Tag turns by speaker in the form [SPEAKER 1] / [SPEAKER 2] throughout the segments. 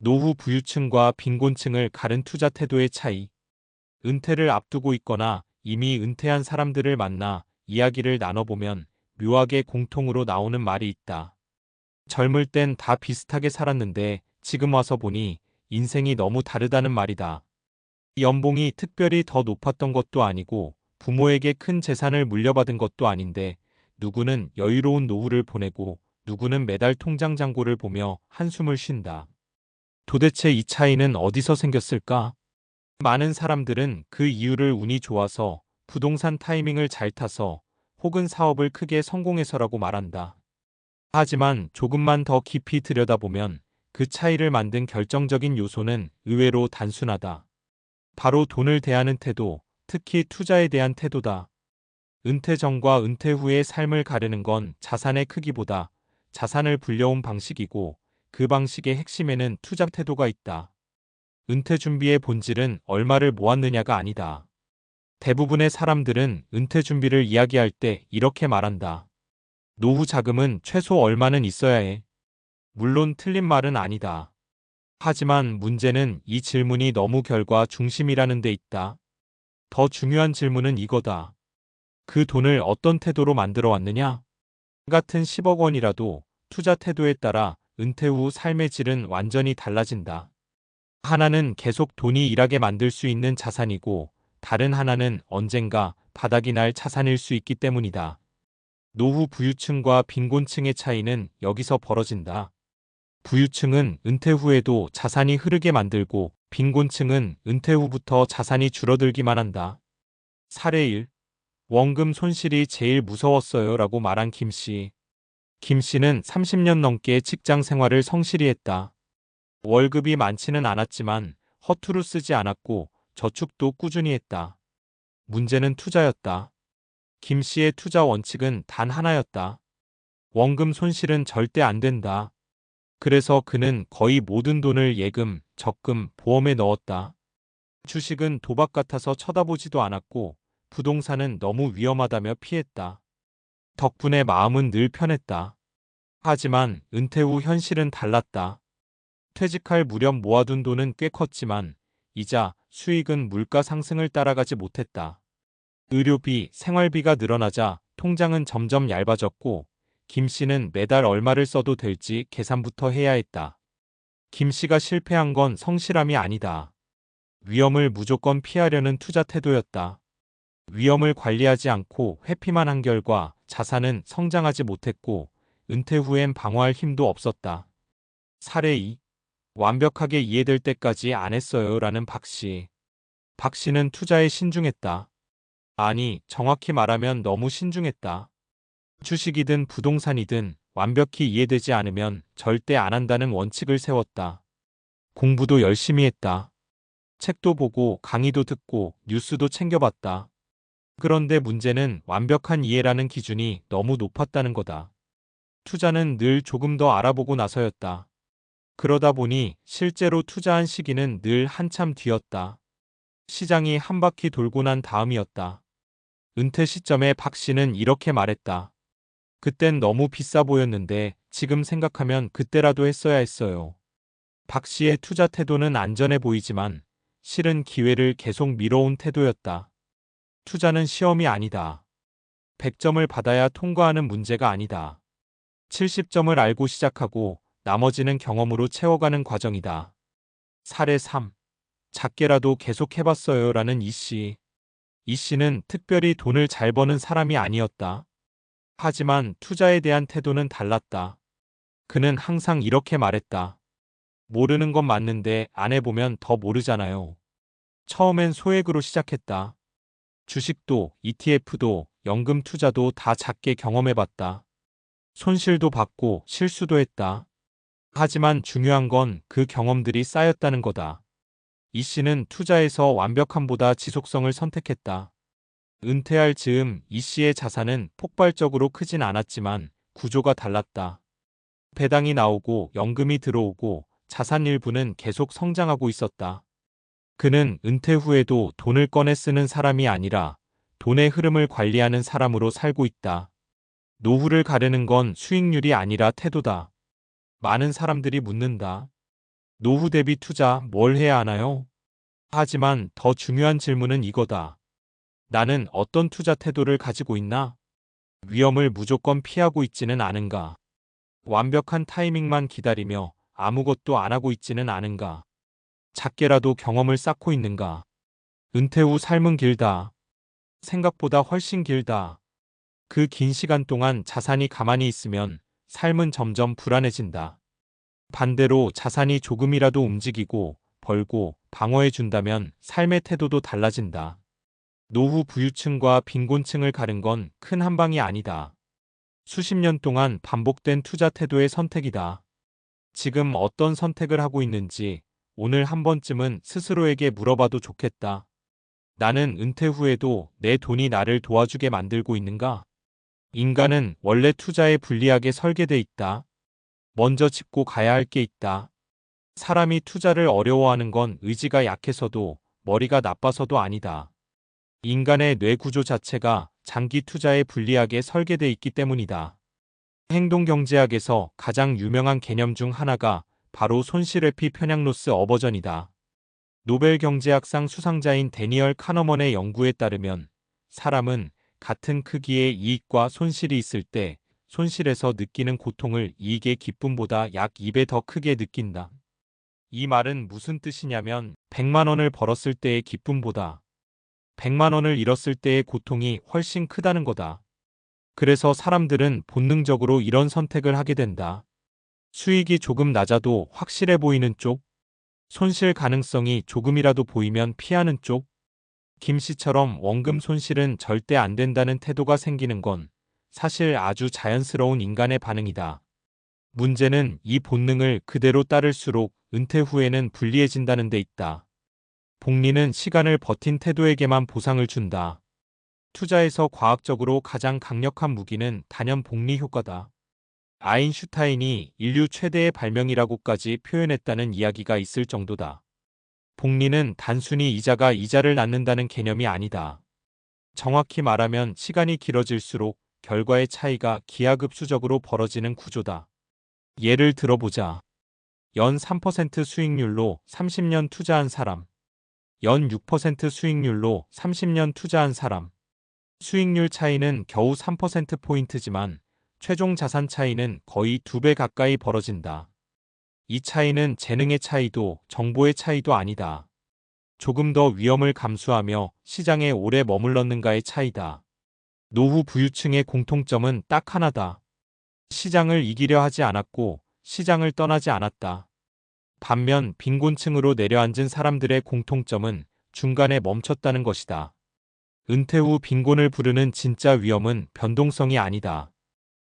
[SPEAKER 1] 노후 부유층과 빈곤층을 가른 투자 태도의 차이. 은퇴를 앞두고 있거나 이미 은퇴한 사람들을 만나 이야기를 나눠보면 묘하게 공통으로 나오는 말이 있다. 젊을 땐 다 비슷하게 살았는데 지금 와서 보니 인생이 너무 다르다는 말이다. 연봉이 특별히 더 높았던 것도 아니고 부모에게 큰 재산을 물려받은 것도 아닌데 누구는 여유로운 노후를 보내고 누구는 매달 통장 잔고를 보며 한숨을 쉰다. 도대체 이 차이는 어디서 생겼을까? 많은 사람들은 그 이유를 운이 좋아서, 부동산 타이밍을 잘 타서, 혹은 사업을 크게 성공해서라고 말한다. 하지만 조금만 더 깊이 들여다보면 그 차이를 만든 결정적인 요소는 의외로 단순하다. 바로 돈을 대하는 태도, 특히 투자에 대한 태도다. 은퇴 전과 은퇴 후의 삶을 가르는 건 자산의 크기보다 자산을 불려온 방식이고, 그 방식의 핵심에는 투자 태도가 있다. 은퇴 준비의 본질은 얼마를 모았느냐가 아니다. 대부분의 사람들은 은퇴 준비를 이야기할 때 이렇게 말한다. 노후 자금은 최소 얼마는 있어야 해. 물론 틀린 말은 아니다. 하지만 문제는 이 질문이 너무 결과 중심이라는 데 있다. 더 중요한 질문은 이거다. 그 돈을 어떤 태도로 만들어 왔느냐? 같은 10억 원이라도 투자 태도에 따라 은퇴 후 삶의 질은 완전히 달라진다. 하나는 계속 돈이 일하게 만들 수 있는 자산이고, 다른 하나는 언젠가 바닥이 날 자산일 수 있기 때문이다. 노후 부유층과 빈곤층의 차이는 여기서 벌어진다. 부유층은 은퇴 후에도 자산이 흐르게 만들고, 빈곤층은 은퇴 후부터 자산이 줄어들기만 한다. 사례 1. 원금 손실이 제일 무서웠어요 라고 말한 김 씨. 김 씨는 30년 넘게 직장 생활을 성실히 했다. 월급이 많지는 않았지만 허투루 쓰지 않았고 저축도 꾸준히 했다. 문제는 투자였다. 김 씨의 투자 원칙은 단 하나였다. 원금 손실은 절대 안 된다. 그래서 그는 거의 모든 돈을 예금, 적금, 보험에 넣었다. 주식은 도박 같아서 쳐다보지도 않았고, 부동산은 너무 위험하다며 피했다. 덕분에 마음은 늘 편했다. 하지만 은퇴 후 현실은 달랐다. 퇴직할 무렵 모아둔 돈은 꽤 컸지만 이자, 수익은 물가 상승을 따라가지 못했다. 의료비, 생활비가 늘어나자 통장은 점점 얇아졌고, 김 씨는 매달 얼마를 써도 될지 계산부터 해야 했다. 김 씨가 실패한 건 성실함이 아니다. 위험을 무조건 피하려는 투자 태도였다. 위험을 관리하지 않고 회피만 한 결과 자산은 성장하지 못했고, 은퇴 후엔 방어할 힘도 없었다. 사례 2. 완벽하게 이해될 때까지 안 했어요 라는 박 씨. 박 씨는 투자에 신중했다. 아니, 정확히 말하면 너무 신중했다. 주식이든 부동산이든 완벽히 이해되지 않으면 절대 안 한다는 원칙을 세웠다. 공부도 열심히 했다. 책도 보고 강의도 듣고 뉴스도 챙겨봤다. 그런데 문제는 완벽한 이해라는 기준이 너무 높았다는 거다. 투자는 늘 조금 더 알아보고 나서였다. 그러다 보니 실제로 투자한 시기는 늘 한참 뒤였다. 시장이 한 바퀴 돌고 난 다음이었다. 은퇴 시점에 박 씨는 이렇게 말했다. 그땐 너무 비싸 보였는데 지금 생각하면 그때라도 했어야 했어요. 박 씨의 투자 태도는 안전해 보이지만 실은 기회를 계속 미뤄온 태도였다. 투자는 시험이 아니다. 100점을 받아야 통과하는 문제가 아니다. 70점을 알고 시작하고 나머지는 경험으로 채워가는 과정이다. 사례 3. 작게라도 계속 해봤어요 라는 이 씨. 이 씨는 특별히 돈을 잘 버는 사람이 아니었다. 하지만 투자에 대한 태도는 달랐다. 그는 항상 이렇게 말했다. 모르는 건 맞는데 안 해보면 더 모르잖아요. 처음엔 소액으로 시작했다. 주식도, ETF도, 연금 투자도 다 작게 경험해봤다. 손실도 봤고 실수도 했다. 하지만 중요한 건 그 경험들이 쌓였다는 거다. 이 씨는 투자에서 완벽함보다 지속성을 선택했다. 은퇴할 즈음 이 씨의 자산은 폭발적으로 크진 않았지만 구조가 달랐다. 배당이 나오고 연금이 들어오고 자산 일부는 계속 성장하고 있었다. 그는 은퇴 후에도 돈을 꺼내 쓰는 사람이 아니라 돈의 흐름을 관리하는 사람으로 살고 있다. 노후를 가르는 건 수익률이 아니라 태도다. 많은 사람들이 묻는다. 노후 대비 투자 뭘 해야 하나요? 하지만 더 중요한 질문은 이거다. 나는 어떤 투자 태도를 가지고 있나? 위험을 무조건 피하고 있지는 않은가? 완벽한 타이밍만 기다리며 아무것도 안 하고 있지는 않은가? 작게라도 경험을 쌓고 있는가? 은퇴 후 삶은 길다. 생각보다 훨씬 길다. 그 긴 시간 동안 자산이 가만히 있으면 삶은 점점 불안해진다. 반대로 자산이 조금이라도 움직이고 벌고 방어해 준다면 삶의 태도도 달라진다. 노후 부유층과 빈곤층을 가른 건 큰 한방이 아니다. 수십 년 동안 반복된 투자 태도의 선택이다. 지금 어떤 선택을 하고 있는지 오늘 한 번쯤은 스스로에게 물어봐도 좋겠다. 나는 은퇴 후에도 내 돈이 나를 도와주게 만들고 있는가? 인간은 원래 투자에 불리하게 설계돼 있다. 먼저 짚고 가야 할 게 있다. 사람이 투자를 어려워하는 건 의지가 약해서도 머리가 나빠서도 아니다. 인간의 뇌 구조 자체가 장기 투자에 불리하게 설계돼 있기 때문이다. 행동경제학에서 가장 유명한 개념 중 하나가 바로 손실회피 편향로스 어버전이다. 노벨 경제학상 수상자인 데니얼 카너먼의 연구에 따르면 사람은 같은 크기의 이익과 손실이 있을 때 손실에서 느끼는 고통을 이익의 기쁨보다 약 2배 더 크게 느낀다. 이 말은 무슨 뜻이냐면 100만 원을 벌었을 때의 기쁨보다 100만 원을 잃었을 때의 고통이 훨씬 크다는 거다. 그래서 사람들은 본능적으로 이런 선택을 하게 된다. 수익이 조금 낮아도 확실해 보이는 쪽, 손실 가능성이 조금이라도 보이면 피하는 쪽, 김 씨처럼 원금 손실은 절대 안 된다는 태도가 생기는 건 사실 아주 자연스러운 인간의 반응이다. 문제는 이 본능을 그대로 따를수록 은퇴 후에는 불리해진다는 데 있다. 복리는 시간을 버틴 태도에게만 보상을 준다. 투자에서 과학적으로 가장 강력한 무기는 단연 복리 효과다. 아인슈타인이 인류 최대의 발명이라고까지 표현했다는 이야기가 있을 정도다. 복리는 단순히 이자가 이자를 낳는다는 개념이 아니다. 정확히 말하면 시간이 길어질수록 결과의 차이가 기하급수적으로 벌어지는 구조다. 예를 들어보자. 연 3% 수익률로 30년 투자한 사람, 연 6% 수익률로 30년 투자한 사람. 수익률 차이는 겨우 3%포인트지만 최종 자산 차이는 거의 2배 가까이 벌어진다. 이 차이는 재능의 차이도 정보의 차이도 아니다. 조금 더 위험을 감수하며 시장에 오래 머물렀는가의 차이다. 노후 부유층의 공통점은 딱 하나다. 시장을 이기려 하지 않았고 시장을 떠나지 않았다. 반면 빈곤층으로 내려앉은 사람들의 공통점은 중간에 멈췄다는 것이다. 은퇴 후 빈곤을 부르는 진짜 위험은 변동성이 아니다.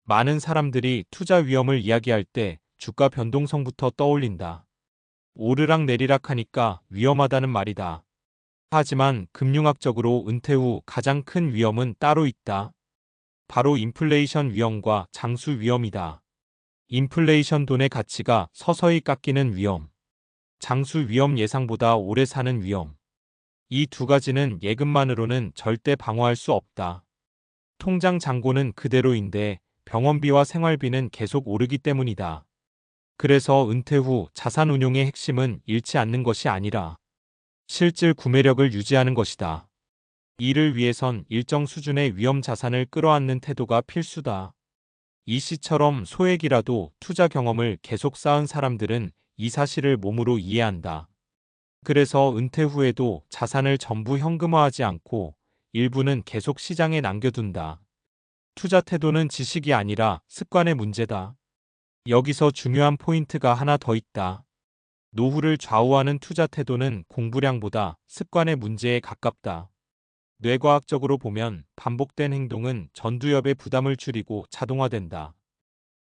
[SPEAKER 1] 많은 사람들이 투자 위험을 이야기할 때 주가 변동성부터 떠올린다. 오르락 내리락 하니까 위험하다는 말이다. 하지만 금융학적으로 은퇴 후 가장 큰 위험은 따로 있다. 바로 인플레이션 위험과 장수 위험이다. 인플레이션 돈의 가치가 서서히 깎이는 위험. 장수 위험 예상보다 오래 사는 위험. 이 두 가지는 예금만으로는 절대 방어할 수 없다. 통장 잔고는 그대로인데 병원비와 생활비는 계속 오르기 때문이다. 그래서 은퇴 후 자산 운용의 핵심은 잃지 않는 것이 아니라 실질 구매력을 유지하는 것이다. 이를 위해선 일정 수준의 위험 자산을 끌어안는 태도가 필수다. 이 씨처럼 소액이라도 투자 경험을 계속 쌓은 사람들은 이 사실을 몸으로 이해한다. 그래서 은퇴 후에도 자산을 전부 현금화하지 않고 일부는 계속 시장에 남겨둔다. 투자 태도는 지식이 아니라 습관의 문제다. 여기서 중요한 포인트가 하나 더 있다. 노후를 좌우하는 투자 태도는 공부량보다 습관의 문제에 가깝다. 뇌과학적으로 보면 반복된 행동은 전두엽의 부담을 줄이고 자동화된다.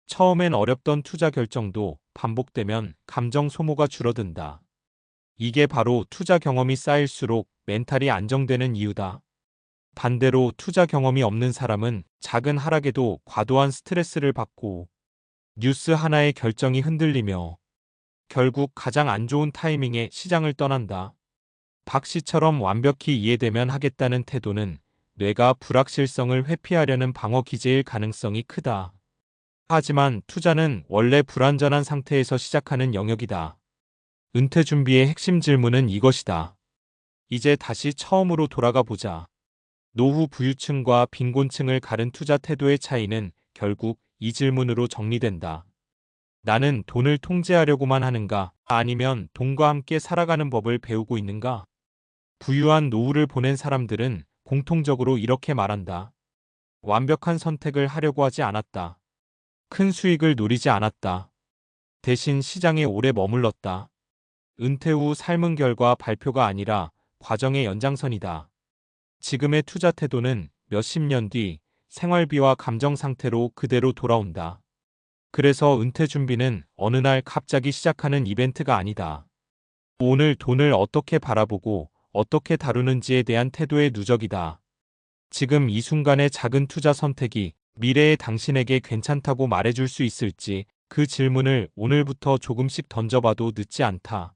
[SPEAKER 1] 처음엔 어렵던 투자 결정도 반복되면 감정 소모가 줄어든다. 이게 바로 투자 경험이 쌓일수록 멘탈이 안정되는 이유다. 반대로 투자 경험이 없는 사람은 작은 하락에도 과도한 스트레스를 받고 뉴스 하나의 결정이 흔들리며 결국 가장 안 좋은 타이밍에 시장을 떠난다. 박 씨처럼 완벽히 이해되면 하겠다는 태도는 뇌가 불확실성을 회피하려는 방어 기제일 가능성이 크다. 하지만 투자는 원래 불완전한 상태에서 시작하는 영역이다. 은퇴 준비의 핵심 질문은 이것이다. 이제 다시 처음으로 돌아가 보자. 노후 부유층과 빈곤층을 가른 투자 태도의 차이는 결국 이 질문으로 정리된다. 나는 돈을 통제하려고만 하는가? 아니면 돈과 함께 살아가는 법을 배우고 있는가? 부유한 노후를 보낸 사람들은 공통적으로 이렇게 말한다. 완벽한 선택을 하려고 하지 않았다. 큰 수익을 노리지 않았다. 대신 시장에 오래 머물렀다. 은퇴 후 삶은 결과 발표가 아니라 과정의 연장선이다. 지금의 투자 태도는 몇십 년 뒤 생활비와 감정 상태로 그대로 돌아온다. 그래서 은퇴 준비는 어느 날 갑자기 시작하는 이벤트가 아니다. 오늘 돈을 어떻게 바라보고 어떻게 다루는지에 대한 태도의 누적이다. 지금 이 순간의 작은 투자 선택이 미래의 당신에게 괜찮다고 말해줄 수 있을지 그 질문을 오늘부터 조금씩 던져봐도 늦지 않다.